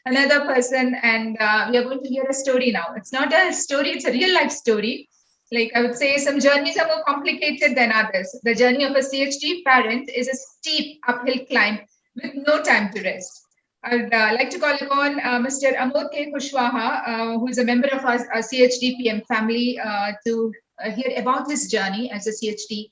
another person, and we are going to hear a story now. It's not a story, it's a real life story. Like I would say, some journeys are more complicated than others. The journey of a CHD parent is a steep uphill climb with no time to rest. I'd like to call upon Mr. Amod K. Kushwaha, who is a member of our CHDPM family, to hear about his journey as a CHD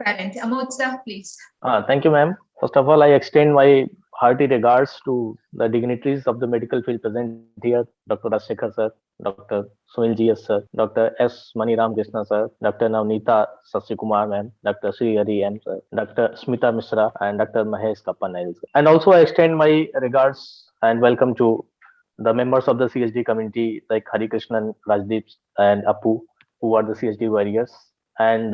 parent. Amod sir, please. Thank you, ma'am. First of all, I extend my hearty regards to the dignitaries of the medical field present here, Dr. Rajsekhar sir, Dr. Sunil GS sir, Dr. S. Maniram Krishna sir, Dr. Navneeta Sasikumar ma'am, Dr. Sri Hari M sir, Dr. Smita Mishra, and Dr. Mahesh Kapanail sir. And also, I extend my regards and welcome to the members of the CHD community like Hari Krishnan, Rajdeep, and Apu, who are the CHD warriors, and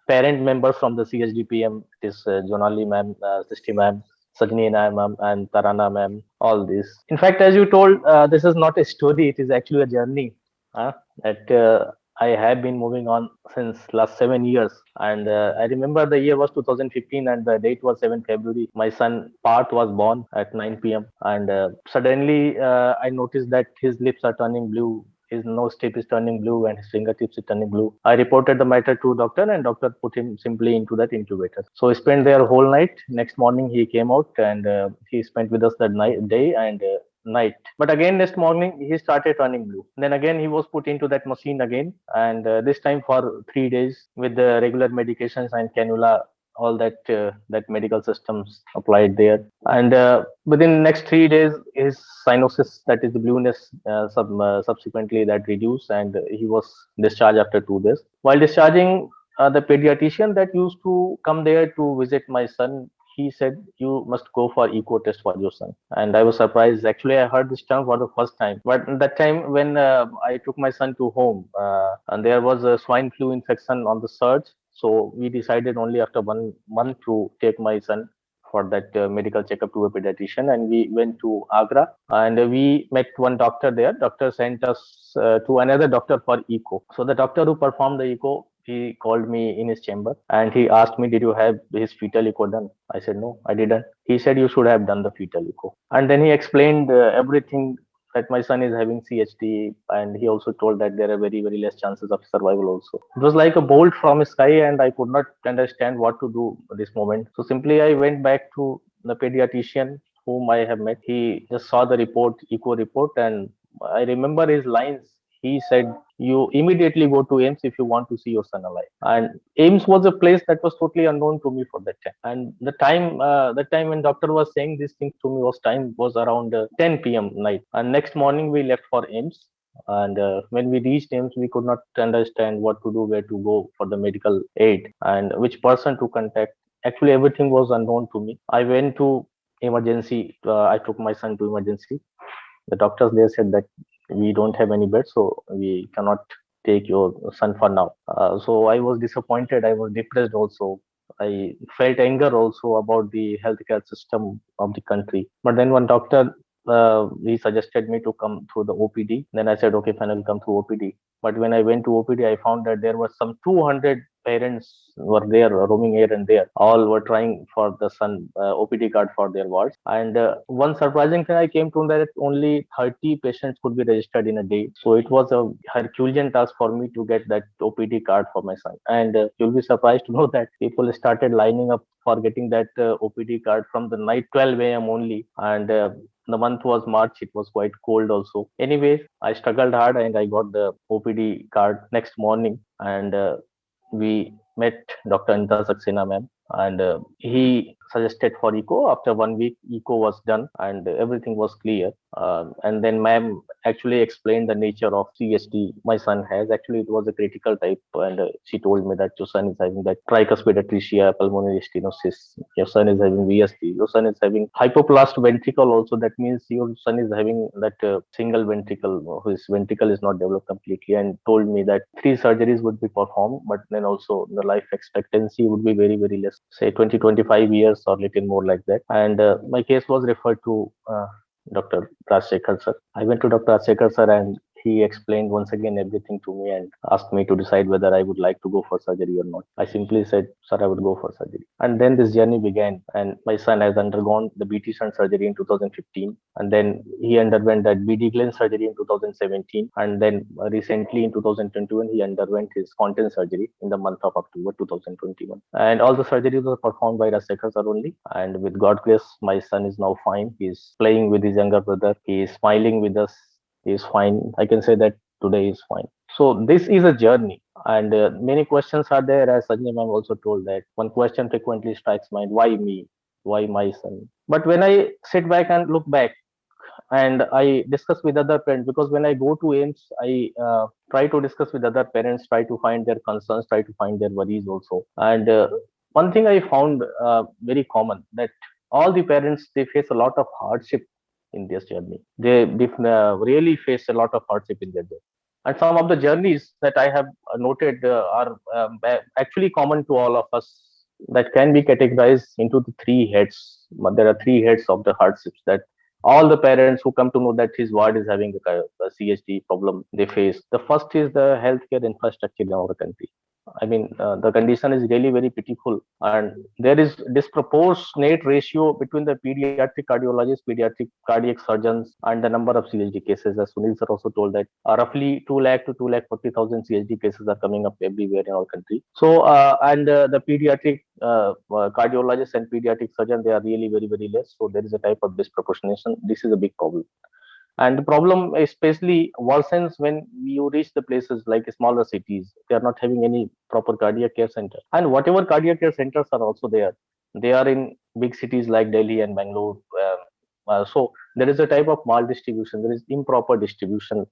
parent members from the CHDPM, it is Jonali ma'am, Srishti ma'am, Sajni ma'am, and Tarana ma'am, all this. In fact, as you told, this is not a story, it is actually a journey that I have been moving on since last 7 years. And I remember the year was 2015 and the date was 7th February. My son Parth was born at 9 p.m. And suddenly I noticed that his lips are turning blue, his nose tip is turning blue, and his fingertips is turning blue. I reported the matter to doctor, and doctor put him simply into that incubator. So he spent there whole night. Next morning he came out, and he spent with us that day and night. But again next morning he started turning blue. Then again he was put into that machine again, and this time for 3 days with the regular medications and cannula, all that medical systems applied there. And within next 3 days his cyanosis, that is the blueness, subsequently that reduced, and he was discharged after 2 days. While discharging, the pediatrician that used to come there to visit my son, he said, you must go for echo test for your son. And I was surprised. Actually, I heard this term for the first time. But that time when I took my son to home, and there was a swine flu infection on the surge, so we decided only after 1 month to take my son for that medical checkup to a pediatrician, and we went to Agra, and we met one doctor there. Doctor sent us to another doctor for echo. So the doctor who performed the echo, he called me in his chamber and he asked me, did you have his fetal echo done? I said, no, I didn't. He said, you should have done the fetal echo. And then he explained everything, that my son is having CHD, and he also told that there are very, very less chances of survival also. It was like a bolt from sky, and I could not understand what to do at this moment. So simply I went back to the pediatrician whom I have met. He just saw the report, echo report, and I remember his lines. He said, you immediately go to AIMS if you want to see your son alive. And AIMS was a place that was totally unknown to me for that time. And the time when doctor was saying these things to me was around 10 p.m. night. And next morning we left for AIMS. And when we reached AIMS, we could not understand what to do, where to go for the medical aid, and which person to contact. Actually, everything was unknown to me. I went to emergency. I took my son to emergency. The doctors there said that we don't have any bed, so we cannot take your son for now. So I was disappointed. I was depressed also. I felt anger also about the healthcare system of the country. But then one doctor, he suggested me to come through the OPD. Then I said, okay, fine, I'll come through OPD. But when I went to OPD, I found that there were some 200 parents were there roaming here and there. All were trying for the son OPD card for their wards. And one surprising thing, I came to know that only 30 patients could be registered in a day. So it was a Herculean task for me to get that OPD card for my son. And you'll be surprised to know that people started lining up for getting that OPD card from the night 12 a.m. only. And the month was March. It was quite cold also. Anyways, I struggled hard and I got the OPD card next morning. And we met Dr. Anita Saxena ma'am, and he suggested for echo. After 1 week, echo was done and everything was clear. And then ma'am actually explained the nature of CHD my son has. Actually, it was a critical type, and she told me that your son is having that tricuspid atresia, pulmonary stenosis. Your son is having VSD. Your son is having hypoplast ventricle also. That means your son is having that single ventricle. His ventricle is not developed completely, and told me that 3 surgeries would be performed, but then also the life expectancy would be very, very less, say 20-25 years or little more like that. And my case was referred to Dr. Rajsekhar sir. I went to Dr. Rajsekhar sir, and he explained once again everything to me and asked me to decide whether I would like to go for surgery or not. I simply said, "Sir, I would go for surgery." And then this journey began. And my son has undergone the BT shunt surgery in 2015, and then he underwent that BD Glen surgery in 2017, and then recently in 2021 he underwent his content surgery in the month of October 2021. And all the surgeries were performed by Rajasekhar sir only. And with God grace, my son is now fine. He is playing with his younger brother. He is smiling with us. He is fine. I can say that today is fine. So this is a journey, and many questions are there. As Sanjay ma'am also told, that one question frequently strikes mind: why me? Why my son? But when I sit back and look back, and I discuss with other parents, because when I go to AIMS, I try to discuss with other parents, try to find their concerns, try to find their worries also. And one thing I found very common, that all the parents, they face a lot of hardship in this journey. They really face a lot of hardship in their journey. And some of the journeys that I have noted are actually common to all of us, that can be categorized into the three heads. There are three heads of the hardships that all the parents who come to know that his ward is having a CHD problem they face. The first is the healthcare infrastructure in our country. I mean, the condition is really very pitiful, and there is disproportionate ratio between the pediatric cardiologists, pediatric cardiac surgeons, and the number of CHD cases. As Sunil sir also told, that roughly 2 lakh to 2,40,000 CHD cases are coming up everywhere in our country. So, and the pediatric cardiologists and pediatric surgeons, they are really very less. So there is a type of disproportionation. This is a big problem. And the problem especially worsens when you reach the places like smaller cities. They are not having any proper cardiac care center. And whatever cardiac care centers are also there, they are in big cities like Delhi and Bangalore. So there is a type of maldistribution. There is improper distribution.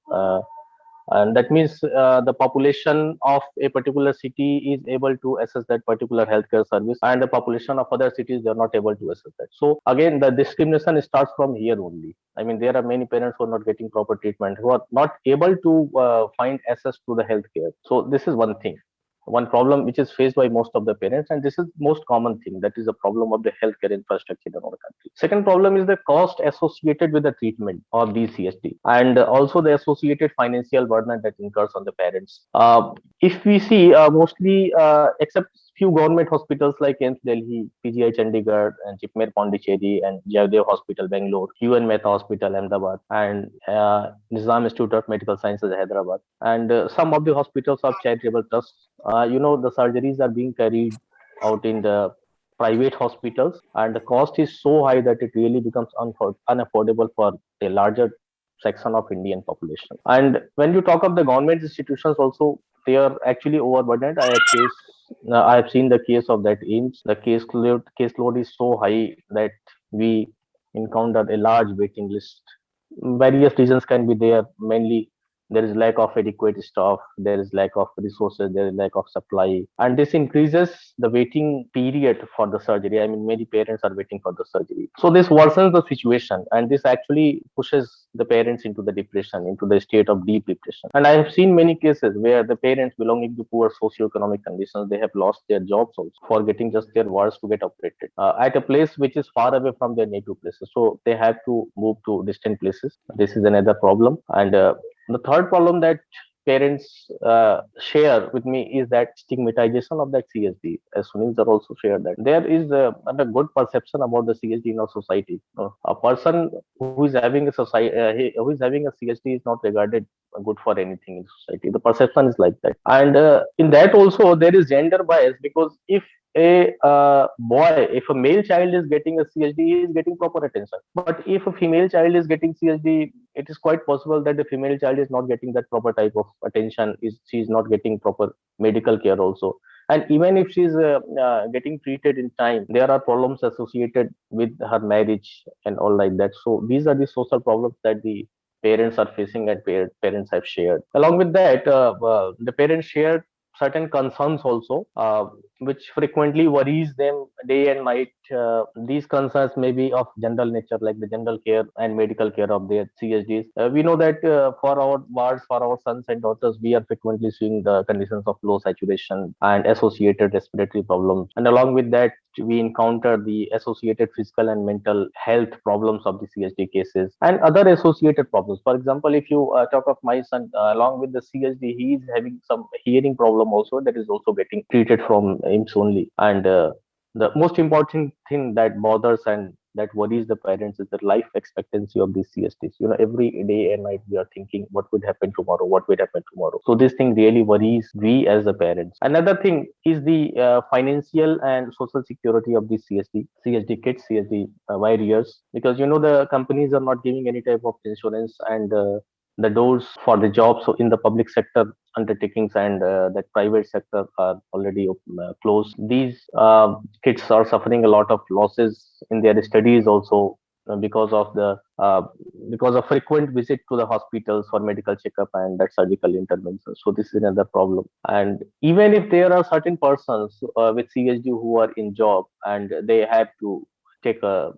And that means the population of a particular city is able to access that particular healthcare service, and the population of other cities, they are not able to access that. So again, the discrimination starts from here only. I mean, there are many parents who are not getting proper treatment, who are not able to find access to the healthcare. So this is one thing, one problem which is faced by most of the parents, and this is most common thing, that is the problem of the healthcare infrastructure in our country. Second problem is the cost associated with the treatment of these CSD, and also the associated financial burden that incurs on the parents. If we see, mostly except few government hospitals like AIMS Delhi, PGI Chandigarh, and Jipmer Pondicherry, and Jaydev Hospital Bangalore, UN Mehta Hospital Ahmedabad, and Nizam Institute of Medical Sciences Hyderabad, and some of the hospitals of charitable trusts, the surgeries are being carried out in the private hospitals, and the cost is so high that it really becomes unaffordable for a larger section of Indian population. And when you talk of the government institutions also, they are actually overburdened. I have seen the case of that AIMS. The caseload is so high that we encounter a large waiting list. Various reasons can be there. Mainly, there is lack of adequate staff, there is lack of resources, there is lack of supply, and this increases the waiting period for the surgery. I mean, many parents are waiting for the surgery, so this worsens the situation, and this actually pushes the parents into the depression, into the state of deep depression. And I have seen many cases where the parents belonging to poor socioeconomic conditions, they have lost their jobs also for getting just their wards to get operated at a place which is far away from their native places, so they have to move to distant places. This is another problem. And the third problem that parents share with me is that stigmatization of that CSD. As Sunil sir also shared, that there is not a good perception about the CSD in our society. A person who is having a who is having a CSD is not regarded good for anything in society. The perception is like that, and in that also there is gender bias, because if if a male child is getting a CSD, he is getting proper attention. But if a female child is getting CSD, it is quite possible that the female child is not getting that proper type of attention. She is not getting proper medical care also. And even if she is getting treated in time, there are problems associated with her marriage and all like that. So these are the social problems that the parents are facing, and parents have shared. Along with that, the parents shared certain concerns also. which frequently worries them day and night. These concerns may be of general nature, like the general care and medical care of their CHDs. We know that for our wards, for our sons and daughters, we are frequently seeing the conditions of low saturation and associated respiratory problems. And along with that, we encounter the associated physical and mental health problems of the CHD cases and other associated problems. For example, if you talk of my son, along with the CHD, he is having some hearing problem also that is also getting treated from IMS only. And the most important thing that bothers and that worries the parents is the life expectancy of these CSTs. Every day and night we are thinking what would happen tomorrow, what will happen tomorrow. So this thing really worries we as the parents. Another thing is the financial and social security of these CSD kids, CSD warriors, because the companies are not giving any type of insurance, and the doors for the jobs in the public sector undertakings and that private sector are already closed. These kids are suffering a lot of losses in their studies also, because of the because of frequent visit to the hospitals for medical checkup and that surgical intervention. So this is another problem. And even if there are certain persons with CHD who are in job and they have to take a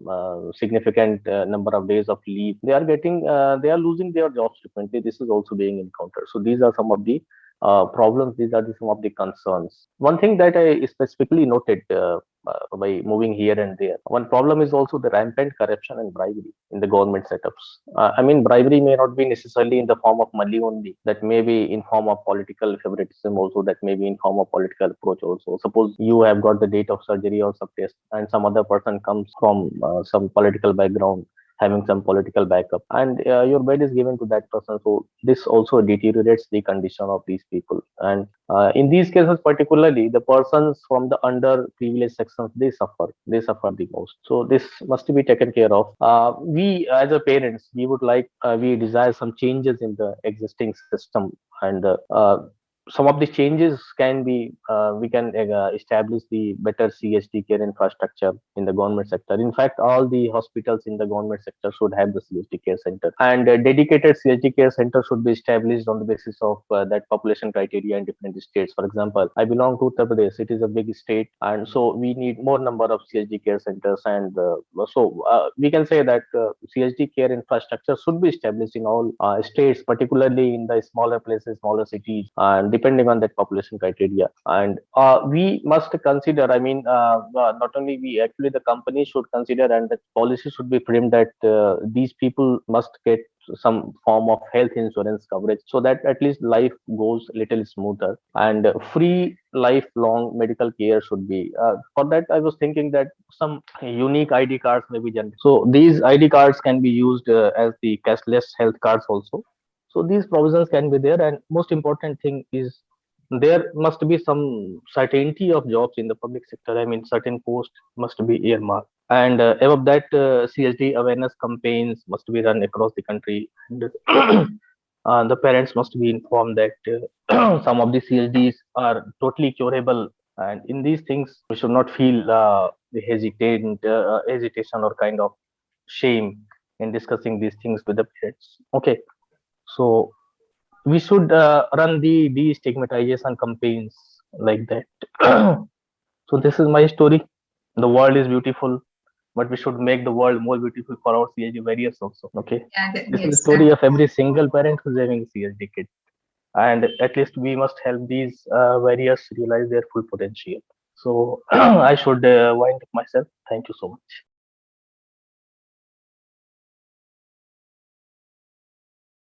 significant number of days of leave, they are losing their jobs frequently. This is also being encountered. So these are some of the problems. These are some of the concerns. One thing that I specifically noted by moving here and there, one problem is also the rampant corruption and bribery in the government setups. I mean, bribery may not be necessarily in the form of money only. That may be in form of political favoritism also. That may be in form of political approach also. Suppose you have got the date of surgery or some test, and some other person comes from some political background, having some political backup, and your bed is given to that person. So this also deteriorates the condition of these people. And in these cases particularly, the persons from the underprivileged sections, they suffer the most. So this must be taken care of. We as a parents, we desire some changes in the existing system. And some of the changes can be, we can establish the better CHD care infrastructure in the government sector. In fact, all the hospitals in the government sector should have the CHD care center, and a dedicated CHD care center should be established on the basis of that population criteria in different states. For example, I belong to Uttar Pradesh. It is a big state, and so we need more number of CHD care centers. And we can say that CHD care infrastructure should be established in all states, particularly in the smaller places, smaller cities, and depending on that population criteria. And we must consider, I mean, not only we, actually the company should consider, and the policy should be framed that these people must get some form of health insurance coverage, so that at least life goes a little smoother, and free lifelong medical care should be. For that, I was thinking that some unique ID cards may be generated. So these ID cards can be used as the cashless health cards also. So these provisions can be there, and most important thing is there must be some certainty of jobs in the public sector. I mean, certain posts must be earmarked, and above that, CSD awareness campaigns must be run across the country. And the parents must be informed that some of the CSDs are totally curable, and in these things, we should not feel the hesitation or kind of shame in discussing these things with the parents. Okay, so we should run the destigmatization campaigns like that. So this is my story. The world is beautiful, but we should make the world more beautiful for our CHD warriors also. Okay, Yeah, this is the yes. story of every single parent who's having a CHD kid, and at least we must help these warriors realize their full potential. So I should wind up myself. Thank you so much.